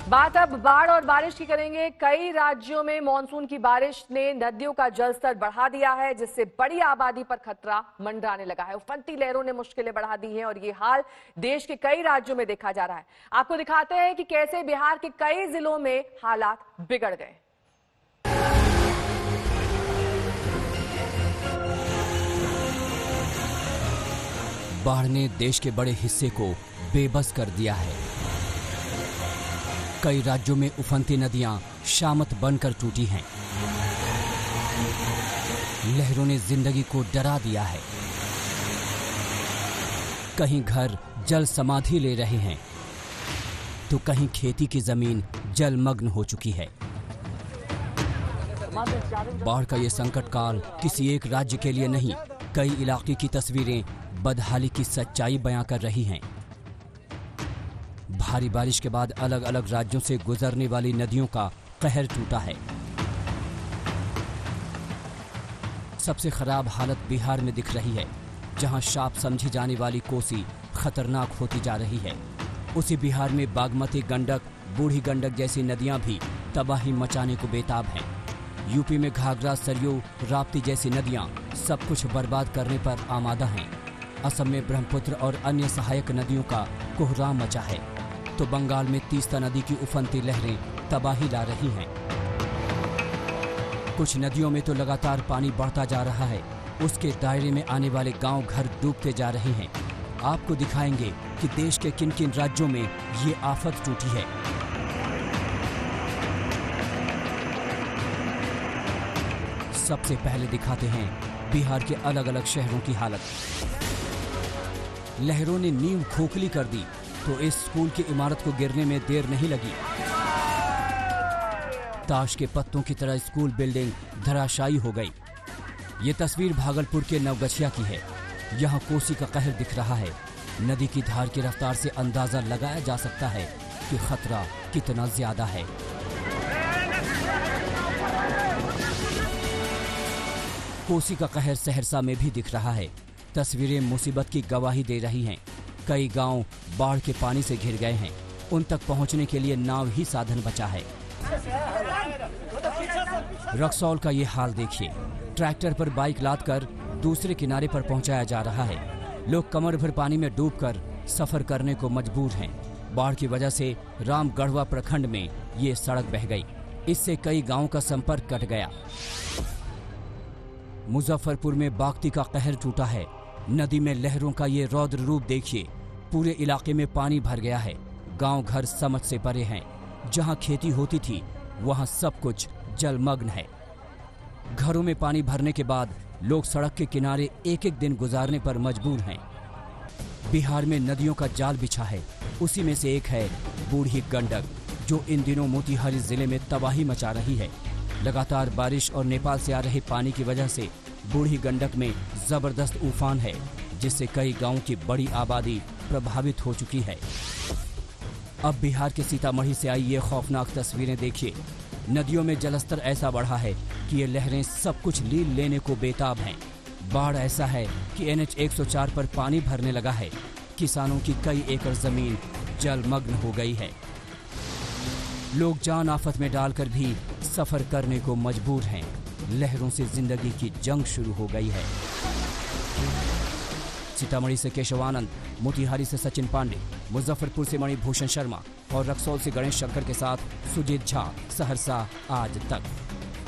बात अब बाढ़ और बारिश की करेंगे। कई राज्यों में मानसून की बारिश ने नदियों का जलस्तर बढ़ा दिया है, जिससे बड़ी आबादी पर खतरा मंडराने लगा है। उफनती लहरों ने मुश्किलें बढ़ा दी हैं और ये हाल देश के कई राज्यों में देखा जा रहा है। आपको दिखाते हैं कि कैसे बिहार के कई जिलों में हालात बिगड़ गए। बाढ़ ने देश के बड़े हिस्से को बेबस कर दिया है। कई राज्यों में उफनती नदियां शामत बनकर टूटी हैं। लहरों ने जिंदगी को डरा दिया है। कहीं घर जल समाधि ले रहे हैं तो कहीं खेती की जमीन जलमग्न हो चुकी है। बाढ़ का ये संकट काल किसी एक राज्य के लिए नहीं, कई इलाके की तस्वीरें बदहाली की सच्चाई बयां कर रही हैं। भारी बारिश के बाद अलग अलग राज्यों से गुजरने वाली नदियों का कहर टूटा है। सबसे खराब हालत बिहार में दिख रही है, जहां शाप समझी जाने वाली कोसी खतरनाक होती जा रही है। उसी बिहार में बागमती, गंडक, बूढ़ी गंडक जैसी नदियां भी तबाही मचाने को बेताब हैं। यूपी में घाघरा, सरयू, राप्ती जैसी नदियां सब कुछ बर्बाद करने पर आमादा हैं। असम में ब्रह्मपुत्र और अन्य सहायक नदियों का कोहराम मचा है, तो बंगाल में तीस्ता नदी की उफनती लहरें तबाही ला रही हैं। कुछ नदियों में तो लगातार पानी बढ़ता जा रहा है। उसके दायरे में आने वाले गांव घर डूबते जा रहे हैं। आपको दिखाएंगे कि देश के किन किन राज्यों में ये आफत टूटी है। सबसे पहले दिखाते हैं बिहार के अलग अलग शहरों की हालत। लहरों ने नींव खोखली कर दी तो इस स्कूल की इमारत को गिरने में देर नहीं लगी। ताश के पत्तों की तरह स्कूल बिल्डिंग धराशायी हो गई। ये तस्वीर भागलपुर के नवगछिया की है। यहाँ कोसी का कहर दिख रहा है। नदी की धार की रफ्तार से अंदाजा लगाया जा सकता है कि खतरा कितना ज्यादा है। कोसी का कहर सहरसा में भी दिख रहा है। तस्वीरें मुसीबत की गवाही दे रही हैं। कई गांव बाढ़ के पानी से घिर गए हैं। उन तक पहुंचने के लिए नाव ही साधन बचा है। रक्सौल का ये हाल देखिए। ट्रैक्टर पर बाइक लादकर दूसरे किनारे पर पहुंचाया जा रहा है। लोग कमर भर पानी में डूबकर सफर करने को मजबूर हैं। बाढ़ की वजह से रामगढ़वा प्रखंड में ये सड़क बह गई। इससे कई गांवों का संपर्क कट गया। मुजफ्फरपुर में बागती का कहर टूटा है। नदी में लहरों का ये रौद्र रूप देखिए। पूरे इलाके में पानी भर गया है। गांव घर समझ से परे हैं। जहां खेती होती थी वहां सब कुछ जलमग्न है। घरों में पानी भरने के बाद लोग सड़क के किनारे एक एक दिन गुजारने पर मजबूर हैं। बिहार में नदियों का जाल बिछा है। उसी में से एक है बूढ़ी गंडक, जो इन दिनों मोतिहारी जिले में तबाही मचा रही है। लगातार बारिश और नेपाल से आ रहे पानी की वजह से बूढ़ी गंडक में जबरदस्त उफान है, जिससे कई गांवों की बड़ी आबादी प्रभावित हो चुकी है। अब बिहार के सीतामढ़ी से आई ये खौफनाक तस्वीरें देखिए। नदियों में जलस्तर ऐसा बढ़ा है कि ये लहरें सब कुछ लील लेने को बेताब हैं। बाढ़ ऐसा है कि NH 104 पर पानी भरने लगा है। किसानों की कई एकड़ जमीन जलमग्न हो गई है। लोग जान आफत में डालकर भी सफर करने को मजबूर हैं। लहरों से जिंदगी की जंग शुरू हो गई है। सीतामढ़ी से केशव आनंद, मोतिहारी से सचिन पांडे, मुजफ्फरपुर से मणिभूषण शर्मा और रक्सौल से गणेश शंकर के साथ सुजीत झा, सहरसा आज तक।